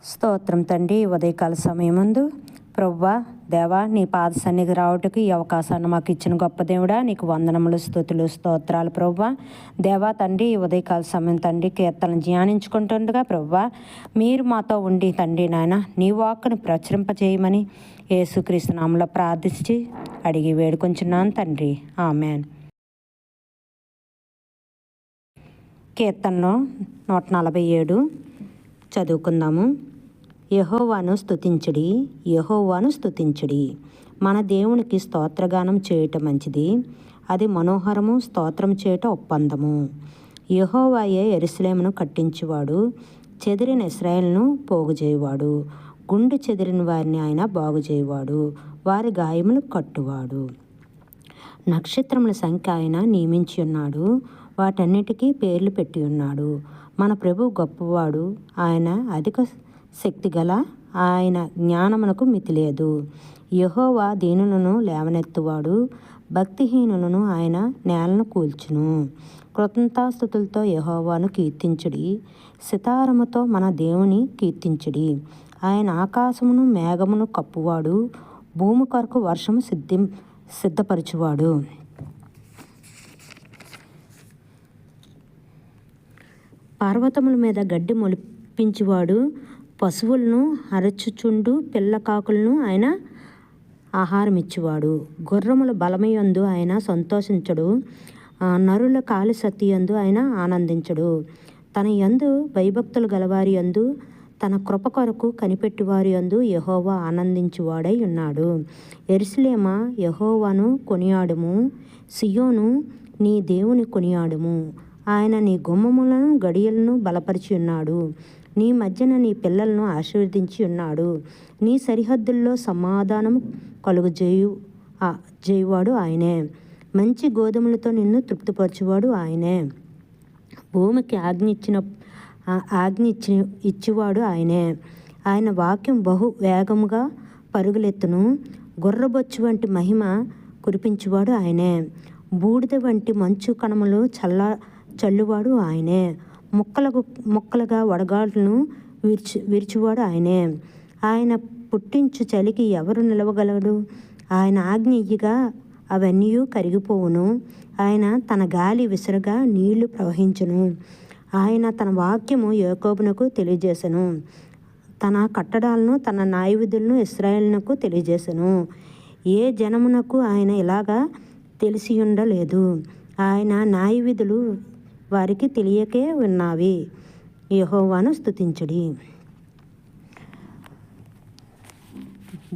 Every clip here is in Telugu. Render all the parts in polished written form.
స్తోత్రం తండ్రి. ఉదయకాల సమయమందు ప్రభువా దేవా నీ పాద సన్నిధి రావటకు ఈ అవకాశాన్ని మాకు ఇచ్చిన గొప్ప దేవుడా నీకు వందనములు, స్తుతులు, స్తోత్రాలు ప్రభువా. దేవా తండ్రి ఉదయకాల సమయం తండ్రి కీర్తనలు ధ్యానించుకుంటుండగా ప్రభువా మీరు మాతో ఉండి తండ్రి నాయన నీ వాక్కును ప్రచురింపజేయమని యేసుక్రీస్తు నామములో ప్రార్థించి అడిగి వేడుకొంచున్నాను తండ్రి. ఆమెన్. కీర్తనలో 147 చదువుకుందాము. యెహోవాను స్తుతించుడి, యెహోవాను స్తుతించుడి. మన దేవునికి స్తోత్రగానం చేయటం మంచిది, అది మనోహరము. స్తోత్రం చేయట ఒప్పందము. యెహోవాయే యెరూషలేమును కట్టించువాడు, చెదిరిన ఇశ్రాయేలును పోగుచేయువాడు. గుండు చెదిరిన వారిని ఆయన బాగుచేయువాడు, వారి గాయములు కట్టువాడు. నక్షత్రముల సంఖ్య ఆయన నియమించి ఉన్నాడు, వాటన్నిటికీ పేర్లు పెట్టి ఉన్నాడు. మన ప్రభు గొప్పవాడు, ఆయన అధిక శక్తి గల, ఆయన జ్ఞానమునకు మితి లేదు. యెహోవా దీనులను లేవనెత్తువాడు, భక్తిహీనులను ఆయన నేలను కూల్చును. కృతజ్ఞతాస్తుతులతో యెహోవాను కీర్తించుడి, సితారముతో మన దేవుని కీర్తించుడి. ఆయన ఆకాశమును మేఘమును కప్పువాడు, భూమి కొరకు వర్షము సిద్ధపరచువాడు. పర్వతముల మీద గడ్డి మొలిపించువాడు, పశువులను అరచుచుండు పిల్ల కాకులను ఆయన ఆహారం ఇచ్చువాడు. గుర్రముల బలమయందు ఆయన సంతోషించడు, నరుల కాలి సత్తియందు ఆయన ఆనందించడు. తన యందు భయభక్తులు గలవారి యందు, తన కృప కొరకు కనిపెట్టువారి యందు యెహోవా ఆనందించువాడై ఉన్నాడు. యెరూషలేమా యెహోవాను కొనియాడుము, సియోను నీ దేవుని కొనియాడుము. ఆయన నీ గుమ్మములను గడియలను బలపరిచి ఉన్నాడు, నీ మధ్యన నీ పిల్లలను ఆశీర్వదించి ఉన్నాడు. నీ సరిహద్దుల్లో సమాధానము చేయువాడు ఆయనే, మంచి గోధుమలతో నిన్ను తృప్తిపరచువాడు ఆయనే. భూమికి ఆజ్ఞ ఇచ్చేవాడు ఆయనే. ఆయన వాక్యం బహు వేగముగా పరుగులెత్తును, గుర్రబొచ్చు వంటి మహిమ కురిపించువాడు ఆయనే. బూడిద వంటి మంచు కణములు చల్లువాడు ఆయనే. ముక్కలుగా వడగాడులను విరిచువాడు ఆయనే. ఆయన పుట్టించు చలికి ఎవరు నిలవగలడు? ఆయన ఆజ్ఞ ఇయ్యగా అవన్నీ కరిగిపోవును. ఆయన తన గాలి విసరగా నీళ్లు ప్రవహించును. ఆయన తన వాక్యము యాకోబునకు తెలియజేసెను, తన కట్టడాలను తన న్యాయవిధులను ఇశ్రాయేలునకు తెలియజేసెను. ఏ జనమునకు ఆయన ఇలాగా తెలిసి ఉండలేదు. ఆయన న్యాయవిధులు వారికి తెలియకే ఉన్నవి. యెహోవాను స్తుతించుడి.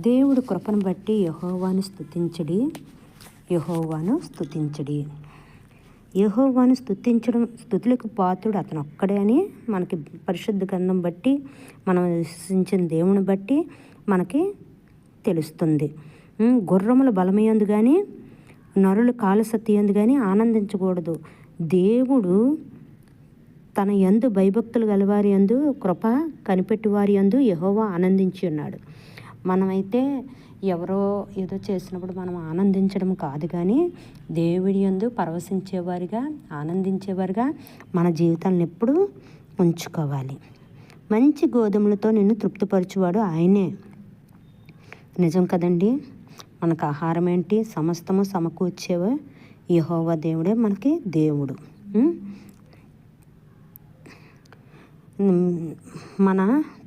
దేవుడు కృపను బట్టి యెహోవాను స్తుతించుడి, యెహోవాను స్తుతించుడి. యెహోవాను స్తుతించడం, స్తుతులకు పాత్రుడు అతను ఒక్కడే అని మనకి పరిశుద్ధ గ్రంథం బట్టి, మనం విశ్వసించిన దేవుని బట్టి మనకి తెలుస్తుంది. గుర్రముల బలమయందు కానీ, నరుల కాలు సత్తియందు కానీ ఆనందించకూడదు. దేవుడు తన యందు భయభక్తులు గలవారి యందు, కృప కనిపెట్టి వారి యందు యెహోవా ఆనందించి ఉన్నాడు. మనమైతే ఎవరో ఏదో చేసినప్పుడు మనం ఆనందించడం కాదు, కానీ దేవుడి యందు పరవశించేవారిగా, ఆనందించేవారిగా మన జీవితాలను ఎప్పుడూ ఉంచుకోవాలి. మంచి గోధుమలతో నిన్ను తృప్తిపరచువాడు ఆయనే. నిజం కదండి. మనకు ఆహారం ఏంటి? సమస్తము సమకూర్చేవే యెహోవా దేవుడే మనకి దేవుడు.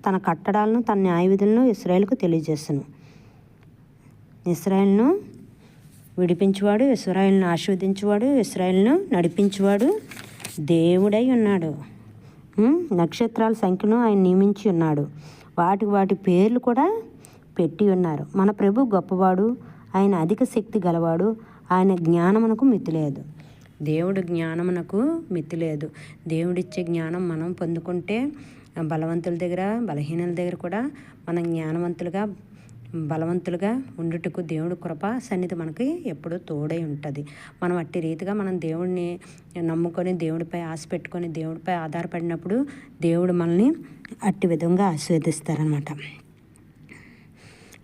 తన కట్టడాలను తన న్యాయవిధులను ఇశ్రాయేలుకు తెలియజేసెను. ఇశ్రాయేలును విడిపించువాడు, ఇశ్రాయేలును ఆశీర్వదించువాడు, ఇశ్రాయేలును నడిపించువాడు దేవుడై ఉన్నాడు. నక్షత్రాల సంఖ్యను ఆయన నియమించి ఉన్నాడు, వాటి పేర్లు కూడా పెట్టి ఉన్నారు. మన ప్రభు గొప్పవాడు, ఆయన అధిక శక్తి గలవాడు, ఆయన జ్ఞానమునకు మితి లేదు. దేవుడు జ్ఞానమునకు మితి లేదు. దేవుడిచ్చే జ్ఞానం మనం పొందుకుంటే బలవంతుల దగ్గర, బలహీనుల దగ్గర కూడా మనం జ్ఞానవంతులుగా, బలవంతులుగా ఉండుటకు దేవుడు కృప సన్నిధి మనకి ఎప్పుడూ తోడై ఉంటుంది. మనం అట్టి రీతిగా మనం దేవుడిని నమ్ముకొని, దేవుడిపై ఆశ పెట్టుకొని, దేవుడిపై ఆధారపడినప్పుడు దేవుడు మనల్ని అట్టి విధంగా ఆశీర్వదిస్తారనమాట.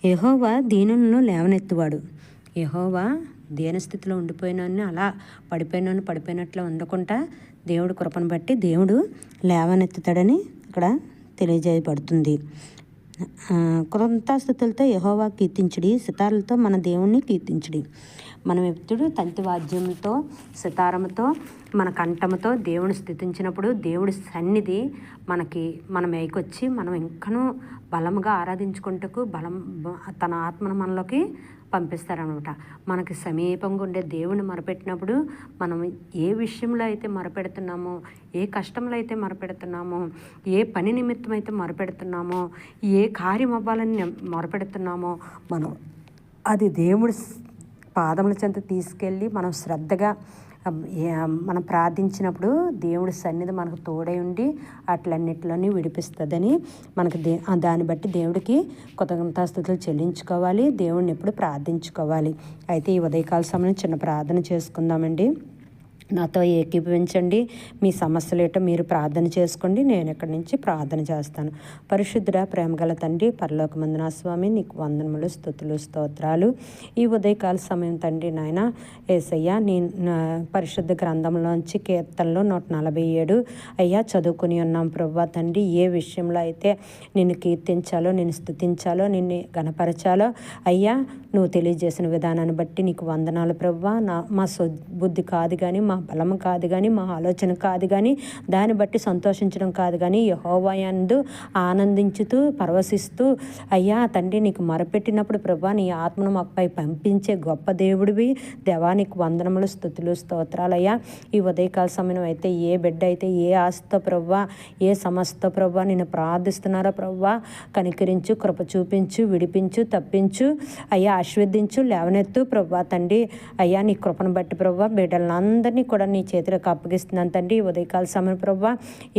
యెహోవా దీనులను లేవనెత్తువాడు. యెహోవా దీనస్థితిలో ఉండిపోయినాన్ని, అలా పడిపోయినట్లు ఉండకుండా దేవుడు కృపను బట్టి దేవుడు లేవనెత్తుతాడని ఇక్కడ తెలియజేయబడుతుంది. కృతజ్ఞతాస్తుతులతో యెహోవా కీర్తించుడి, సితార్లతో మన దేవుణ్ణి కీర్తించుడి. మనం ఎప్పుడు తంతి వాద్యములతో, సితారముతో, మన కంఠముతో దేవుని స్తుతించినప్పుడు దేవుడి సన్నిధి మన మేకొచ్చి మనం ఇంకనూ బలముగా ఆరాధించుకుంటూ తన ఆత్మను మనలోకి పంపిస్తారనమాట. మనకి సమీపంగా ఉండే దేవుని మొరపెట్టినప్పుడు మనం ఏ విషయంలో అయితే మొరపెడుతున్నామో, ఏ కష్టంలో అయితే మొరపెడుతున్నామో, ఏ పని నిమిత్తం అయితే మొరపెడుతున్నామో, ఏ కార్యం అవ్వాలని మొరపెడుతున్నామో మనం అది దేవుడి పాదముల చెంత తీసుకెళ్ళి మనం శ్రద్ధగా మనం ప్రార్థించినప్పుడు దేవుడి సన్నిధి మనకు తోడై ఉండి అట్లన్నిటిలోని విడిపిస్తుందని మనకు దాన్ని బట్టి దేవుడికి కృతజ్ఞతాస్తుతులు చెల్లించుకోవాలి, దేవుడిని ఎప్పుడు ప్రార్థించుకోవాలి. అయితే ఈ ఉదయకాల సమయం చిన్న ప్రార్థన చేసుకుందామండి. నాతో ఏకీభవించండి. మీ సమస్యలు ఏటో మీరు ప్రార్థన చేసుకోండి, నేను ఇక్కడి నుంచి ప్రార్థన చేస్తాను. పరిశుద్ధుడ, ప్రేమగల తండ్రి, పరలోకమందున స్వామి, నీకు వందనములు, స్తుతులు, స్తోత్రాలు. ఈ ఉదయకాల సమయం తండ్రి నాయన యేసయ్య, నీ పరిశుద్ధ గ్రంథంలోంచి కీర్తనలు 147 అయ్యా చదువుకుని ఉన్నాం ప్రభువా తండ్రి. ఏ విషయంలో అయితే నిన్ను కీర్తించాలో, నిన్ను స్తుతించాలో, నిన్ను గణపరచాలో అయ్యా నువ్వు తెలియజేసిన విధానాన్ని బట్టి నీకు వందనాలు ప్రభువా. మా బుద్ధి కాదు కానీ, మా బలము కాదు కానీ, మా ఆలోచన కాదు కానీ, దాన్ని బట్టి సంతోషించడం కాదు కానీ, యెహోవా యందు ఆనందించుతూ పరవశిస్తూ అయ్యా తండ్రి నీకు మొరపెట్టినప్పుడు ప్రభా నీ ఆత్మను మాపై పంపించే గొప్ప దేవుడివి దేవా. నీకు వందనములు, స్తుతులు, స్తోత్రాలు అయ్యా. ఈ ఉదయకాల సమయం అయితే ఏ బిడ్డ అయితే ఏ ఆశతో ప్రభా, ఏ సమస్యతో ప్రభా నిన్ను ప్రార్థిస్తున్నారో ప్రభా కనికరించు, కృప చూపించు, విడిపించు, తప్పించు అయ్యా, ఆశీర్వదించు, లేవనెత్తు ప్రభా తండ్రి. అయ్యా నీ కృపను బట్టి ప్రభా బిడ్డలందరినీ కూడా నీ చేతులకు అప్పగిస్తున్నాను తండ్రి. ఉదయకాల సమయం ప్రభా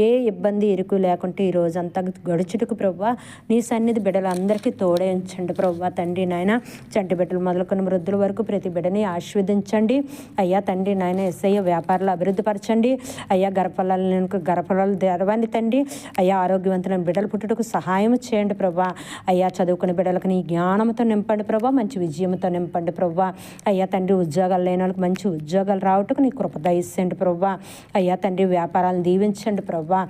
ఏ ఇబ్బంది ఇరుకు లేకుంటే ఈ రోజంతా గడుచుటకు ప్రభా నీ సన్నిధి బిడ్డలందరికీ తోడే ఉంచండి ప్రభా తండ్రి నాయన. చంటి బిడ్డలు మొదలుకొని వృద్ధుల వరకు ప్రతి బిడ్డని ఆశీర్వదించండి అయ్యా తండ్రి నాయన. ఎస్ఐ వ్యాపారాలు అభివృద్ధి పరచండి అయ్యా. గర్భఫలాలు తెరవండి తండ్రి అయ్యా. ఆరోగ్యవంతులైన బిడ్డలు పుట్టుటకు సహాయం చేయండి ప్రభా అయ్యా. చదువుకునే బిడ్డలకు నీ జ్ఞానంతో నింపండి ప్రభా, మంచి విజయంతో నింపండి ప్రభా అయ్యా తండ్రి. ఉద్యోగాలు లేని వాళ్ళకి మంచి ఉద్యోగాలు రావటకు నీ కృప దయచేయండి ప్రభా అయ్యా తండ్రి. వ్యాపారాలను దీవించండి ప్రభా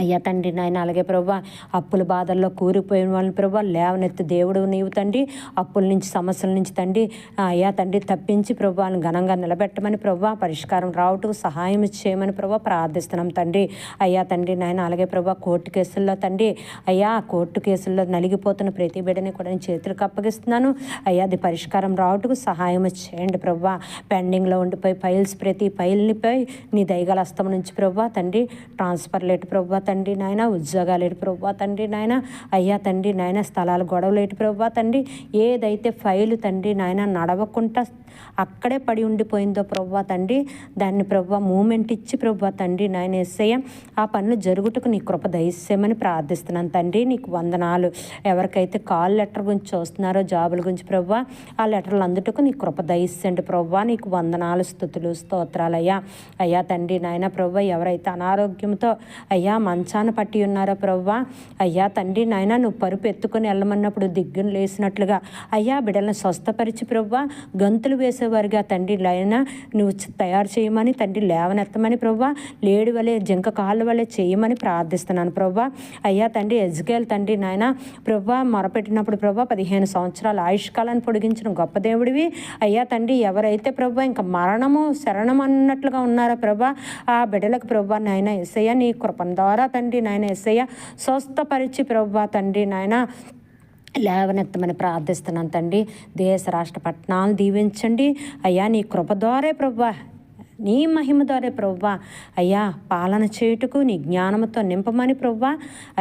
అయ్యా తండ్రి నాయన. అలాగే ప్రభా అప్పుల బాధల్లో కూరిపోయిన వాళ్ళని ప్రభా లేవనెత్తి దేవుడు నీవు తండ్రి. అప్పుల నుంచి సమస్యల నుంచి తండ్రి అయ్యా తండ్రి తప్పించి ప్రభాని ఘనంగా నిలబెట్టమని ప్రభా పరిష్కారం రావటం సహాయం చేయమని ప్రభా ప్రార్థిస్తున్నాం తండ్రి అయ్యా తండ్రి నాయన. అలాగే ప్రభా కోర్టు కేసుల్లో తండ్రి అయ్యా కోర్టు కేసుల్లో నలిగిపోతున్న ప్రతి బిడ్డని కూడా నేను చేతులకు అప్పగిస్తున్నాను అయ్యా. అది పరిష్కారం రావటకు సహాయం చేయండి ప్రభా. పెండింగ్లో ఉండిపోయి ప్రతి ఫైల్నిపై నీ దయగల హస్తం నుంచి ప్రభా తండ్రి ట్రాన్స్ఫర్ లేటు ప్రభా తండ్రి నాయన. ఉద్యోగాలు ఏటు ప్రభా తండ్రి నాయన అయ్యా తండ్రి నాయన. స్థలాలు గొడవలు ఏటు ప్రభా తండ్రి. ఏదైతే ఫైలు తండ్రి నాయన నడవకుండా అక్కడే పడి ఉండిపోయిందో ప్రభా తండ్రి దాన్ని ప్రభా మూమెంట్ ఇచ్చి ప్రభా తండ్రి నాయన ఎస్ఐ ఆ పనులు జరుగుటకు నీ కృప దయచేయమని ప్రార్థిస్తున్నాను తండ్రి. నీకు వందనాలు. ఎవరికైతే కాల్ లెటర్ గురించి చూస్తున్నారో జాబుల గురించి ప్రభా ఆ లెటర్లు అందుటకు నీ కృప దయచేయండి ప్రభా. నీకు వందనాలు, స్తుతులు, స్తోత్రాలు అయ్యా. అయ్యా తండ్రి నాయన ప్రభా ఎవరైతే అనారోగ్యంతో అయ్యా మంచాన పట్టి ఉన్నారో ప్రభా అయ్యా తండ్రి నాయన నువ్వు పరుపు ఎత్తుకొని వెళ్ళమన్నప్పుడు దిగ్గును లేసినట్లుగా అయ్యా బిడ్డలను స్వస్థపరిచి ప్రభా గంతులు వేసేవారిగా తండ్రి నాయన నువ్వు తయారు చేయమని తండ్రి లేవనెత్తమని ప్రభా లేడి వలె జింక కాళ్ళ వలె చేయమని ప్రార్థిస్తున్నాను ప్రభా అయ్యా తండ్రి. ఎజ్కేల్ తండ్రి నాయన ప్రభా మొరపెట్టినప్పుడు ప్రభా 15 సంవత్సరాల ఆయుష్కాలాన్ని పొడిగించిన గొప్ప దేవుడివి అయ్యా తండ్రి. ఎవరైతే ప్రభా ఇంకా మరణము శరణం అన్నట్లుగా ఉన్నారో ప్రభా ఆ బిడ్డలకు ప్రభా నాయన ఎస్ఐ నీ కృపణ ద్వారా తండ్రి నాయన ఎస్ఐ స్వస్థపరిచి ప్రభా తండ్రి నాయన లేవనెత్తమని ప్రార్థిస్తున్నాను తండ్రి. దేశ రాష్ట్ర పట్టణాలు దీవించండి అయ్యా. నీ కృప ద్వారా ప్రభా నీ మహిమ ద్వారా ప్రవ్వా అయ్యా పాలన చేయుటకు నీ జ్ఞానంతో నింపమని ప్రవ్వా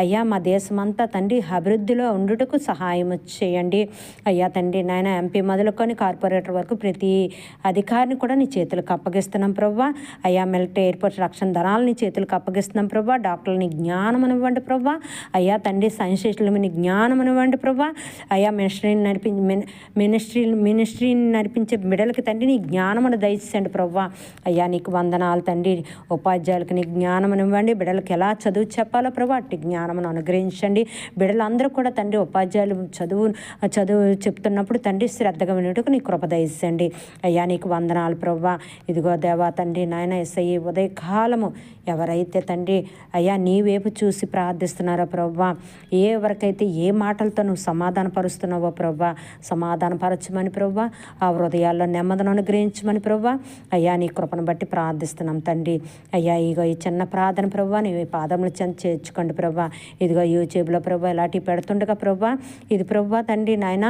అయ్యా. మా దేశమంతా తండ్రి అభివృద్ధిలో ఉండుటకు సహాయం చేయండి అయ్యా తండ్రి నాయన. ఎంపీ మొదలుకొని కార్పొరేటర్ వరకు ప్రతి అధికారిని కూడా నీ చేతులకు అప్పగిస్తున్నాం ప్రవ్వా అయ్యా. మిలిటరీ ఎయిర్పోర్ట్ రక్షణ దళాలు నీ చేతులకు అప్పగిస్తున్నాం ప్రవ్వా. డాక్టర్లు నీ జ్ఞానం ఇవ్వండి ప్రవ్వా అయ్యా తండ్రి. సైన్సిస్టులు నీ జ్ఞానం ఇవ్వండి ప్రవ్వా అయ్యా. మినిస్ట్రీని నడిపించే బిడ్డలకి తండ్రి నీ జ్ఞానమును దయచేయండి ప్రవ్వా అయ్యా. నీకు వందనాలు తండ్రి. ఉపాధ్యాయులకు నీ జ్ఞానం ఇవ్వండి. బిడ్డలకు ఎలా చదువు చెప్పాలో ప్రభా అట్టి జ్ఞానమును అనుగ్రహించండి. బిడ్డలందరూ కూడా తండ్రి ఉపాధ్యాయులు చదువు చెప్తున్నప్పుడు తండ్రి శ్రద్ధగా వినుటకు నీ కృప దయచేయండి అయ్యా. నీకు వందనాలు ప్రభా. ఇదిగో దేవా తండ్రి నాయన ఎస్ఐ ఉదయకాలము ఎవరైతే తండ్రి అయ్యా నీ వైపు చూసి ప్రార్థిస్తున్నారో ప్రభా, ఎవరికైతే ఏ మాటలతో నువ్వు సమాధానపరుస్తున్నావో ప్రభా, సమాధానపరచమని ప్రభా, ఆ హృదయాల్లో నెమ్మదిని అనుగ్రహించమని ప్రభా, అయ్యా నీ కృపను బట్టి ప్రార్థిస్తున్నాం తండ్రి. అయ్యా ఇగో ఈ చిన్న ప్రార్థన ప్రభా నీ పాదములు చెంత చేర్చుకోండి ప్రభా. ఇదిగో యూట్యూబ్లో ప్రభా ఇలాంటివి పెడుతుండగా ప్రభా, ఇది ప్రభా తండ్రి నాయన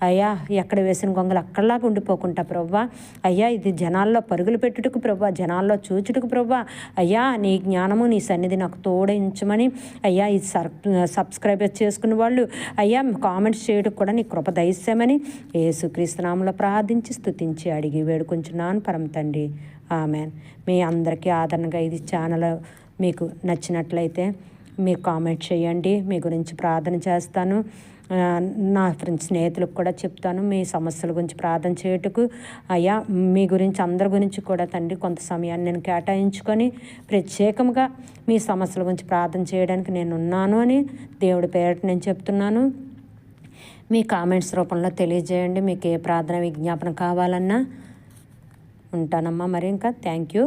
అయ్యా ఎక్కడ వేసిన గొంగలు అక్కడలాగా ఉండిపోకుండా ప్రభా, అయ్యా ఇది జనాల్లో పరుగులు పెట్టుటకు ప్రభా, జనాల్లో చూచుటకు ప్రభా, అయ్యా నీ జ్ఞానము నీ సన్నిధి నాకు తోడించమని అయ్యా ఇది సబ్స్క్రైబ్ చేసుకున్న వాళ్ళు అయ్యా కామెంట్స్ చేయడం కూడా నీ కృప దయచేయమని యేసుక్రీస్తు నామములో ప్రార్థించి స్తుతించి అడిగి వేడుకుంటున్నాను పరమ తండ్రి. ఆమెన్. మీ అందరికీ ఆదరణగా ఇది ఛానల్ మీకు నచ్చినట్లయితే మీరు కామెంట్ చేయండి. మీ గురించి ప్రార్థన చేస్తాను. నా స్నేహితులకు కూడా చెప్తాను మీ సమస్యల గురించి ప్రార్థన చేయుటకు. అయ్యా మీ గురించి అందరి గురించి కూడా తండ్రి కొంత సమయాన్ని నేను కేటాయించుకొని ప్రత్యేకంగా మీ సమస్యల గురించి ప్రార్థన చేయడానికి నేను ఉన్నాను అని దేవుడి పేరిట నేను చెప్తున్నాను. మీ కామెంట్స్ రూపంలో తెలియజేయండి. మీకు ఏ ప్రార్థన విజ్ఞాపన కావాలన్నా. ఉంటానమ్మా మరి ఇంకా. Thank you.